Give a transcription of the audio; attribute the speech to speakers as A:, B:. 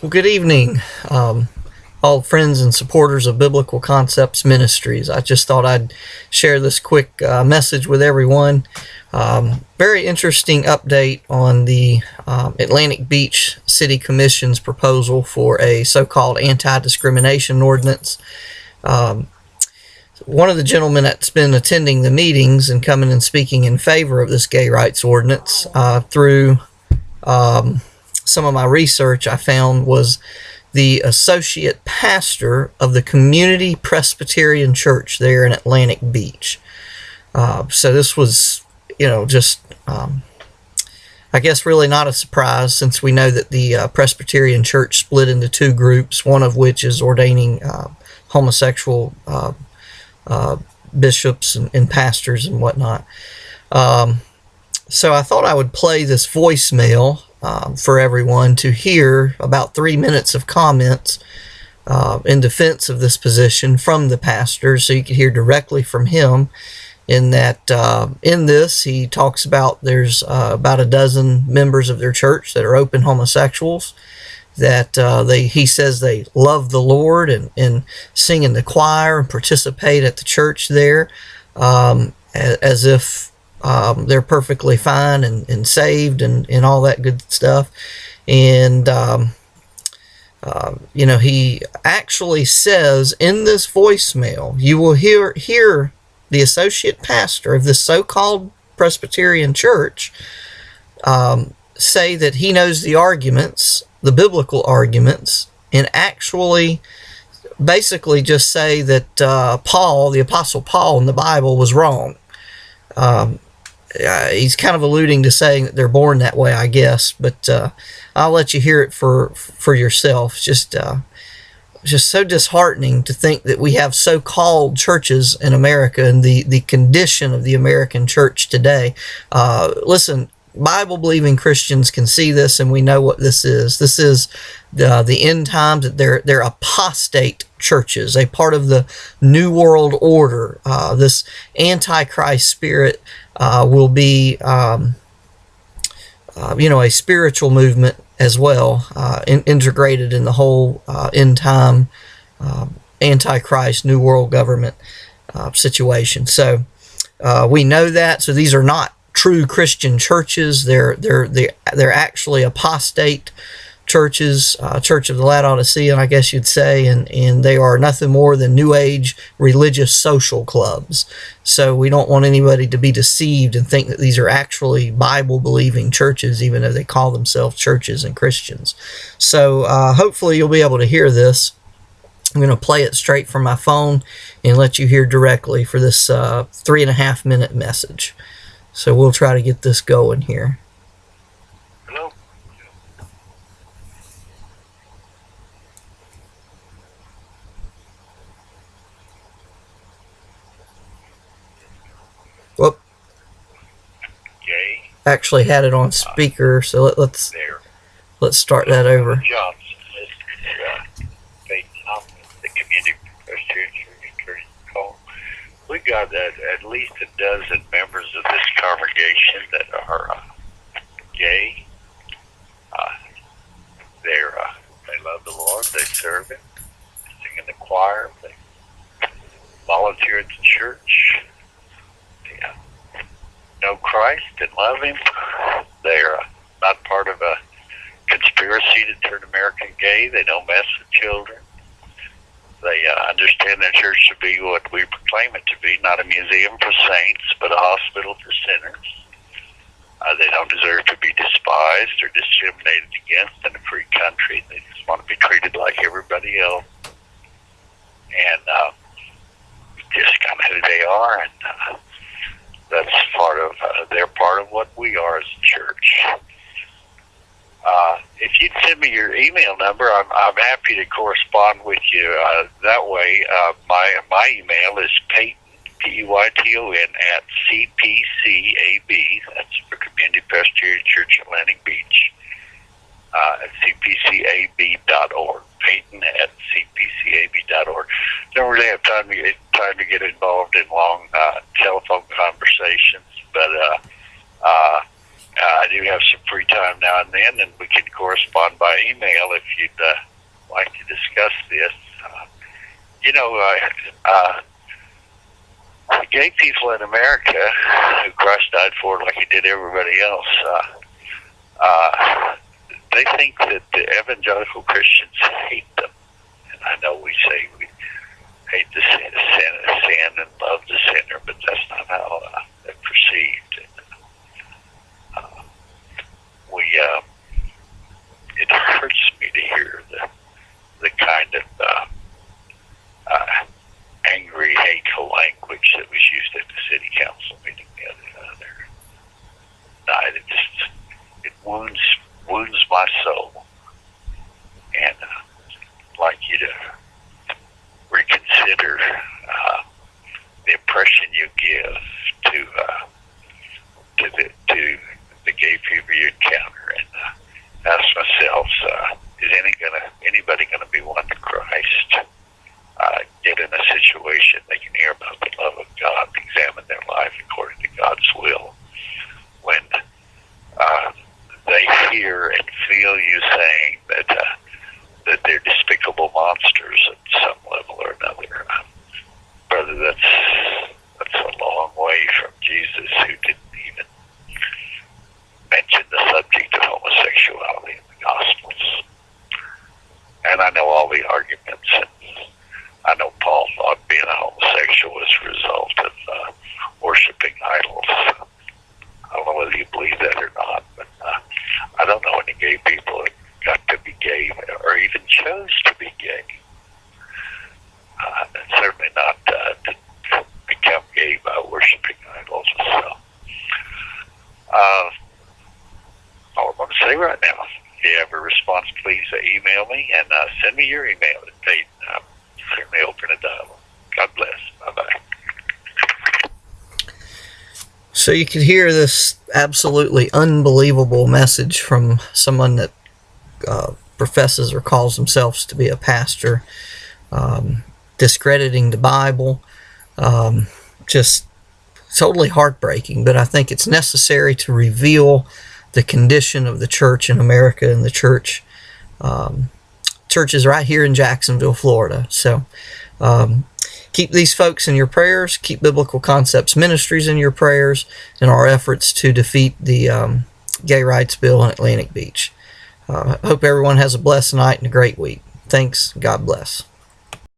A: Well, good evening, all friends and supporters of Biblical Concepts Ministries. I just thought I'd share this quick message with everyone. Very interesting update on the Atlantic Beach City Commission's proposal for a so-called anti-discrimination ordinance. One of the gentlemen that's been attending the meetings and coming and speaking in favor of this gay rights ordinance through some of my research I found was the associate pastor of the Community Presbyterian Church there in Atlantic Beach. So this was, I guess really not a surprise, since we know that the Presbyterian Church split into two groups, one of which is ordaining homosexual bishops and pastors and whatnot. So I thought I would play this voicemail for everyone to hear about 3 minutes of comments in defense of this position from the pastor, so you could hear directly from him. In that, in this, he talks about there's about a dozen members of their church that are open homosexuals, that he says they love the Lord and sing in the choir and participate at the church there as if they're perfectly fine and saved and all that good stuff. And he actually says in this voicemail, you will hear the associate pastor of this so-called Presbyterian church say that he knows the arguments, the biblical arguments, and actually basically just say that Paul, the Apostle Paul in the Bible, was wrong. He's kind of alluding to saying that they're born that way, I guess, but I'll let you hear it for yourself. It's just so disheartening to think that we have so-called churches in America and the condition of the American church today. Listen, Bible-believing Christians can see this, and we know what this is. This is the end times. They're apostate churches, a part of the New World Order. This Antichrist spirit will be, a spiritual movement as well, integrated in the whole end time Antichrist New World government situation. So we know that. So these are not true Christian churches. They're actually apostate churches, Church of the Laodicean, I guess you'd say, and they are nothing more than New Age religious social clubs. So we don't want anybody to be deceived and think that these are actually Bible-believing churches, even though they call themselves churches and Christians. So hopefully you'll be able to hear this. I'm going to play it straight from my phone and let you hear directly for this 3.5 minute message. So we'll try to get this going here.
B: Hello.
A: Whoop.
B: Gay.
A: Actually had it on speaker, so let's start that over.
B: Johnson, this is the Community Presbyterian Church call. We got at least a dozen members of this congregation that are gay. They love the Lord. They serve Him. They sing in the choir. They volunteer at the church. They know Christ and love Him. They're not part of a conspiracy to turn American gay. They don't mess with children. They understand their church to be what we proclaim it to be, not a museum for saints, but a hospital for sinners. They don't deserve to be despised or discriminated against in a free country. They just want to be treated like everybody else. And just kind of who they are, and that's they're part of what we are as a church. If you'd send me your email number, I'm happy to correspond with you that way. My email is Peyton, Peyton, at CPCAB, that's for Community Presbyterian Church Atlantic Beach, at cpcab.org. Peyton at cpcab.org. Don't really have time to get involved in long telephone conversations, but I do have some free time now and then, and we can correspond by email if you'd like to discuss this. Gay people in America, who Christ died for like he did everybody else, they think that the evangelical Christians hate them. And I know we say we hate the sin and love the sinner, but that's not how they're perceived. It hurts me to hear the kind of angry, hateful language that was used at the city council meeting the other night. It wounds my soul, and I'd like you to reconsider the impression you give to the gay people you encounter, and ask myself, is anybody gonna be won to Christ? Get in a situation they can hear about the love of God, examine their life according to God's will. When they hear and feel you saying that they're despicable monsters at some level or another, brother, that's a long way from Jesus, who didn't even mention the subject of homosexuality in the Gospels. And I know all the arguments, and I know Paul thought being a homosexual was a result of worshiping idols. I don't know whether you believe that or not, but I don't know any gay people that got to be gay or even chose to be gay. And certainly not to become gay by worshiping idols. So, all I'm going to say right now, if you have a response, please email me and send me your email. Certainly open a dialogue. God bless. Bye-bye.
A: So you could hear this absolutely unbelievable message from someone that professes or calls themselves to be a pastor, discrediting the Bible, just totally heartbreaking. But I think it's necessary to reveal the condition of the church in America and the church churches right here in Jacksonville, Florida. So keep these folks in your prayers. Keep Biblical Concepts Ministries in your prayers in our efforts to defeat the gay rights bill in Atlantic Beach. Hope everyone has a blessed night and a great week. Thanks. God bless.